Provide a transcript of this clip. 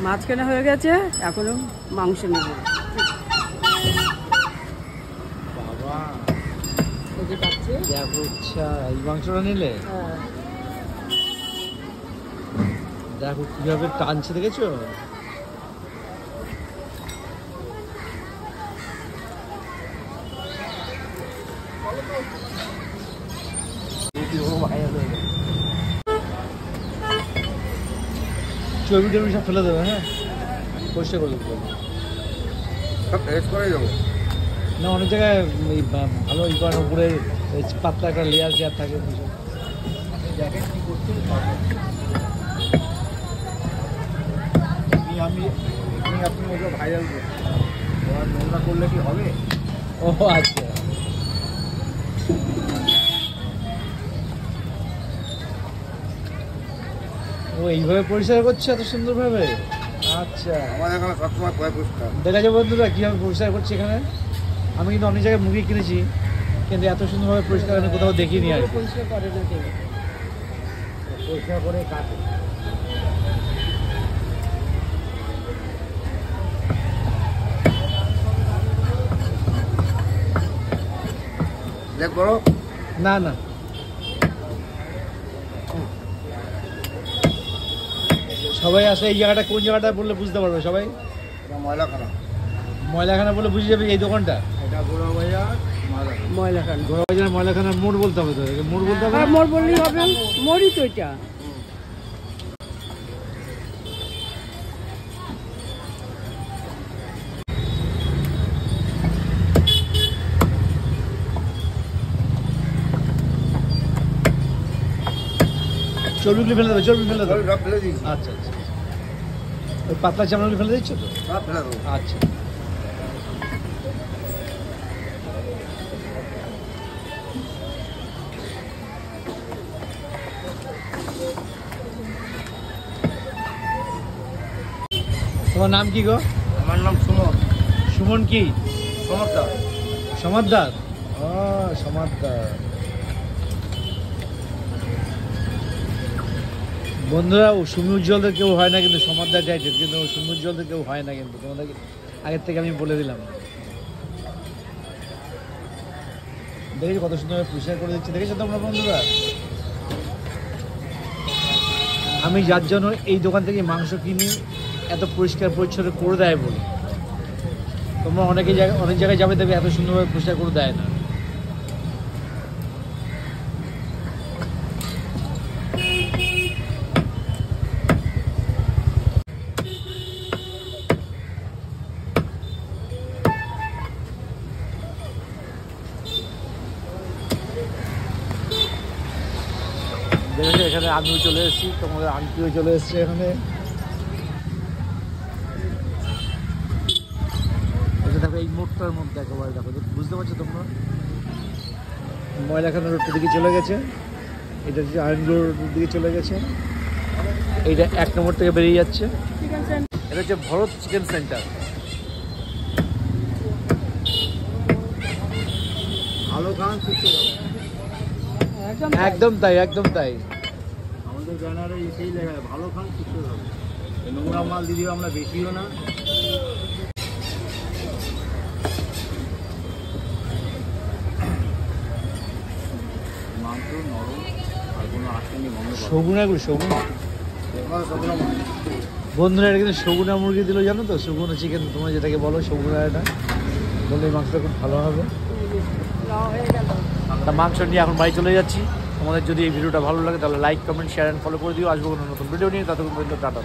মাছ কেনা হয়ে গেছে, এখনো মাংস নেব। বাবা দেখো, আচ্ছা এই মাংসটা নিলে দেখো কিভাবে টানছে, দেখেছো? চর্বি টর্বি সব ফেলে দেবে, হ্যাঁ পরিষ্কার করে দেবো, সব টেস্ট করে যাবো না অনেক জায়গায় এই ভালো ই করার উপরে পাতলা একটা লেয়ার টেয়ার থাকে। দেখেন কি করতে আমি আপনি ওকে ভাইরাল করছি, ওরা নোংরা করলে কি হবে? ও আচ্ছা, ও এইভাবে পরিষ্কার করছে এত সুন্দরভাবে। আচ্ছা আমার এখানে সবসময় পরিষ্কার দেখা যাবে বন্ধুরা কীভাবে পরিষ্কার করছে এখানে। আমি কিন্তু অনেক জায়গায় মুরগি কিনেছি, কিন্তু এত সুন্দরভাবে পরিষ্কার আমি কোথাও দেখিনি আর কি। পরিষ্কার করে না কেউ, পরিষ্কার করে কাটে। দেখ বড় না না সবাই আসলে এই জায়গাটা কোন জায়গাটা বললে বুঝতে পারবে সবাই। ময়লাখানা, ময়লাখানা বলে বুঝে যাবে এই দোকানটা। এটা গোড়া বাজার ময়লাখানা। ঘোড়া বাজার ময়লাখানার মোড় বলতে হবে তো, মোড় বলতে হবে। হ্যাঁ, মোড় বললেই হবে, মোড়ই তো এটা। চর্বিগুলি ফেলে দেবে, চর্বি ফেলে দেবে। সব ফেলে দিয়েছি, আচ্ছা আচ্ছা, ওই পাতলা চামড়াগুলি ফেলে দিচ্ছ তো? সব ফেলে দেবো। আচ্ছা তোমার নাম কি গো? আমার নাম সুমন। সুমন কি? সমস্যা সমাদদার। ও সমাদদার। বন্ধুরা ও সুমি উজ্জ্বলদের কেউ হয় না কিন্তু সমাদদার টাইটেল, কিন্তু ও সুমি উজ্জ্বলদের কেউ হয় না কিন্তু, তোমাদেরকে আগের থেকে আমি বলে দিলাম। দেখেছো কত সুন্দরভাবে পরিষ্কার করে দিচ্ছি, দেখেছো তোমরা বন্ধুরা? আমি যার জন্য এই দোকান থেকে মাংস কিনি, এত পরিষ্কার পরিচ্ছন্ন করে দেয় বলে। তোমরা অনেক জায়গায় যাবে দেখবে এত সুন্দরভাবে পরিষ্কার করে দেয় না। দেখেছো এখানে আমিও চলে এসেছি, তোমাদের আন্টিও চলে এসছে এখানে। এটা দেখো এই মোড়টার মধ্যে একেবারে দেখো, বুঝতে পারছো তোমরা? ময়লাখানা রোডটার দিকে চলে গেছে, এটা হচ্ছে আইনগুলো রোডের দিকে চলে গেছে, এইটা 1 নম্বর থেকে বেরিয়ে যাচ্ছে। এটা হচ্ছে ভরত চিকেন সেন্টার। ভালো খান, সুস্থ খাবেন। একদম তাই, একদম তাই। আমাদের ব্যানারে সেই জায়গায় ভালো খান, সুস্থ খাবেন। নোংরা মাল দিদিও আমরা বেশিও না। মাংস নরম আর কোনো আসেনি গন্ধ। শগুনাগুলো শগুনা বন্ধুরা, এটা কিন্তু শগুনা মুরগি দিল জানো তো, শগুনা চিকেন তোমরা যেটাকে বলো, শগুনা এটা বললে এই মাংসটা খুব ভালো হবে। তা মাংস নিয়ে এখন বাড়ি চলে যাচ্ছি। তোমাদের যদি এই ভিডিওটা ভালো লাগে তাহলে like, comment, share and follow করে দিও। আসবো কোনো নতুন ভিডিও নিয়ে, ততক্ষণ পর্যন্ত টাটা।